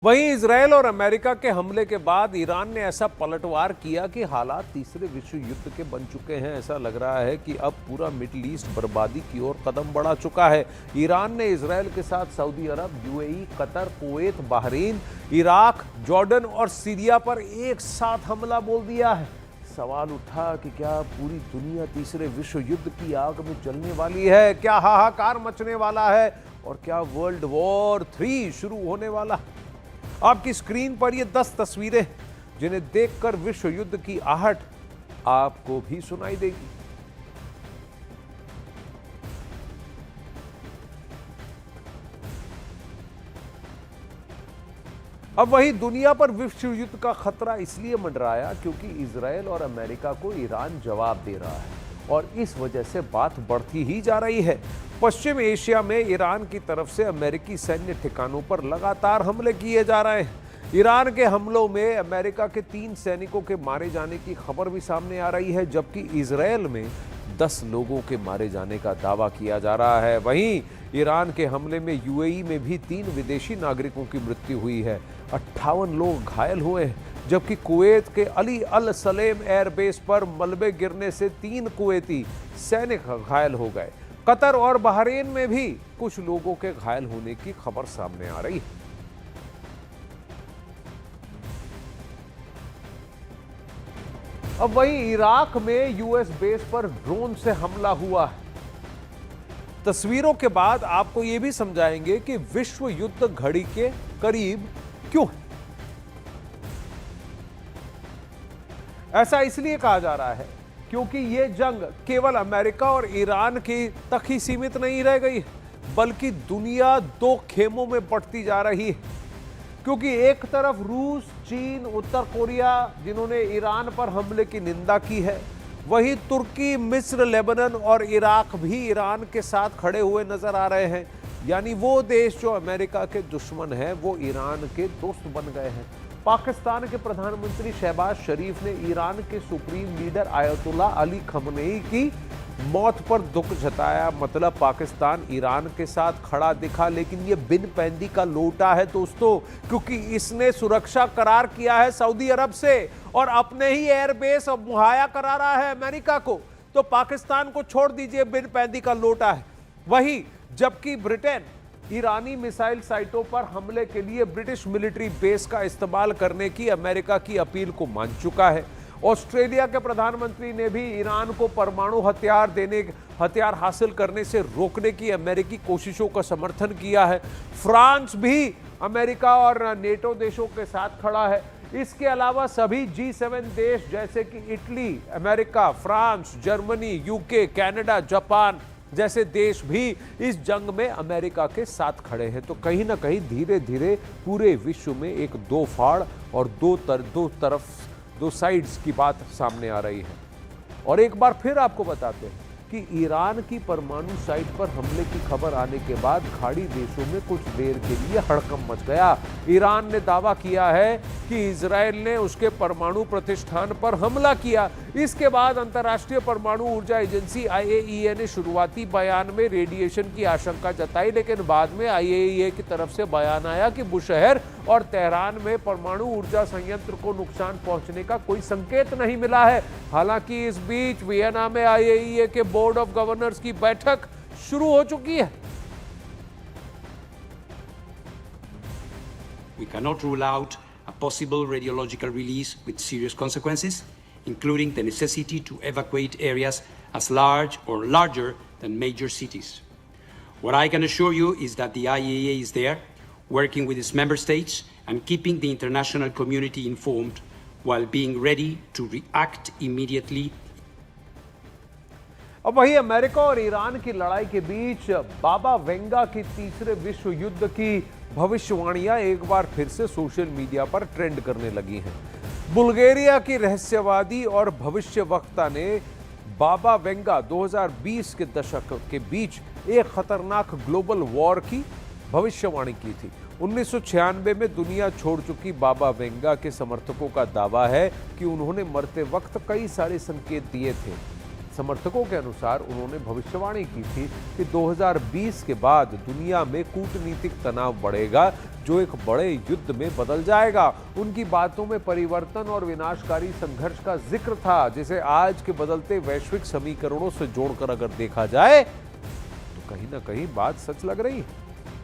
वहीं इजरायल और अमेरिका के हमले के बाद ईरान ने ऐसा पलटवार किया कि हालात तीसरे विश्व युद्ध के बन चुके हैं। ऐसा लग रहा है कि अब पूरा मिडिल ईस्ट बर्बादी की ओर कदम बढ़ा चुका है। ईरान ने इजरायल के साथ Saudi Arab, UAE, Qatar, Kuwait, Bahrain, Iraq, Jordan और सीरिया पर एक साथ हमला बोल दिया है। सवाल उठा कि क्या पूरी दुनिया तीसरे विश्व युद्ध की आग में जलने वाली है? क्या हाहाकार मचने वाला है? और क्या वर्ल्ड वॉर 3 शुरू होने वाला? आपकी स्क्रीन पर ये 10 तस्वीरें जिन्हें देखकर विश्व युद्ध की आहट आपको भी सुनाई देगी। अब वही दुनिया पर विश्व युद्ध का खतरा इसलिए मंडराया क्योंकि इजरायल और अमेरिका को ईरान जवाब दे रहा है और इस वजह से बात बढ़ती ही जा रही है। पश्चिम एशिया में ईरान की तरफ से अमेरिकी सैन्य ठिकानों पर लगातार हमले किए जा रहे हैं। ईरान के हमलों में अमेरिका के 3 सैनिकों के मारे जाने की खबर भी सामने आ रही है, जबकि इजरायल में 10 लोगों के मारे जाने का दावा किया जा रहा है। वहीं ईरान के हमले में यूएई में भी 3 विदेशी नागरिकों की मृत्यु हुई है, 58 लोग घायल हुए हैं, जबकि कुवैत के अली अल सलेम एयरबेस पर मलबे गिरने से 3 कुवैती सैनिक घायल हो गए। कतर और बहरीन में भी कुछ लोगों के घायल होने की खबर सामने आ रही है। अब वहीं इराक में यूएस बेस पर ड्रोन से हमला हुआ है। तस्वीरों के बाद आपको यह भी समझाएंगे कि विश्व युद्ध घड़ी के करीब क्यों है। ऐसा इसलिए कहा जा रहा है क्योंकि यह जंग केवल अमेरिका और ईरान की तक ही सीमित नहीं रह गई, बल्कि दुनिया 2 खेमों में बंटती जा रही है। क्योंकि एक तरफ रूस, चीन, उत्तर कोरिया जिन्होंने ईरान पर हमले की निंदा की है, वहीं तुर्की, मिस्र, लेबनान और इराक भी ईरान के साथ खड़े हुए नजर आ रहे हैं। यानी वो देश जो अमेरिका के दुश्मन हैं वो ईरान के दोस्त बन गए हैं। पाकिस्तान के प्रधानमंत्री शहबाज शरीफ ने ईरान के supreme leader ayatollah Ali Khamenei की मौत पर दुख जताया। मतलब पाकिस्तान ईरान के साथ खड़ा दिखा, लेकिन ये बिन पैंदी का लोटा है दोस्तों, क्योंकि इसने सुरक्षा करार किया है सऊदी अरब से और अपने ही एयरबेस अब मुहैया करा रहा है अमेरिका को। तो पाकिस्तान को छोड़ दीजिए, बिन पैंदी का लोटा है। वहीं जबकि ब्रिटेन ईरानी मिसाइल साइटों पर हमले के लिए ब्रिटिश मिलिट्री बेस का इस्तेमाल करने की अमेरिका की अपील को मान चुका है। ऑस्ट्रेलिया के प्रधानमंत्री ने भी ईरान को परमाणु हथियार हासिल करने से रोकने की अमेरिकी कोशिशों का समर्थन किया है। फ्रांस भी अमेरिका और नेटो देशों के साथ खड़ा है। इसके अलावा सभी G7 देश जैसे कि Italy, America, France, Germany, UK, Canada, Japan जैसे देश भी इस जंग में अमेरिका के साथ खड़े हैं। तो कहीं ना कहीं धीरे धीरे पूरे विश्व में एक 2 फाड़ और दो साइड्स की बात सामने आ रही है। और एक बार फिर आपको बताते हैं कि ईरान की परमाणु साइट पर हमले की खबर आने के बाद खाड़ी देशों में कुछ देर के लिए हड़कंप मच गया। ईरान ने दावा किया है कि इजरायल ने उसके परमाणु प्रतिष्ठान पर हमला किया। इसके बाद अंतर्राष्ट्रीय परमाणु ऊर्जा एजेंसी IAEA ने शुरुआती बयान में रेडिएशन की आशंका जताई, लेकिन बाद में IAEA की तरफ से बयान आया कि बुशहर और तेहरान में परमाणु ऊर्जा संयंत्र को नुकसान पहुंचने का कोई संकेत नहीं मिला है। हालांकि इस बीच वियना में IAEA के बोर्ड ऑफ गवर्नर्स की बैठक शुरू हो चुकी है। We cannot rule out a possible radiological release with serious consequences, including the necessity to evacuate areas as large or larger than major cities. What I can assure you is that the IAEA is there, working with its member states and keeping the international community informed while being ready to react immediately. अब वही America और Iran की लड़ाई के बीच बाबा Venga की तीसरे विश्व युद्ध की भविष्यवाणियां एक बार फिर से सोशल मीडिया पर ट्रेंड करने लगी हैं। बुल्गारिया की रहस्यवादी और भविष्यवक्ता ने बाबा वेंगा 2020 के दशक के बीच एक खतरनाक ग्लोबल वॉर की भविष्यवाणी की थी। 1996 में दुनिया छोड़ चुकी बाबा वेंगा के समर्थकों का दावा है कि उन्होंने मरते वक्त कई सारे संकेत दिए थे। समर्थकों के अनुसार उन्होंने भविष्यवाणी की थी कि 2020 के बाद दुनिया में कूटनीतिक तनाव बढ़ेगा, जो एक बड़े युद्ध में बदल जाएगा। उनकी बातों में परिवर्तन और विनाशकारी संघर्ष का जिक्र था, जिसे आज के बदलते वैश्विक समीकरणों से जोड़कर अगर देखा जाए तो कहीं ना कहीं बात सच लग रही है।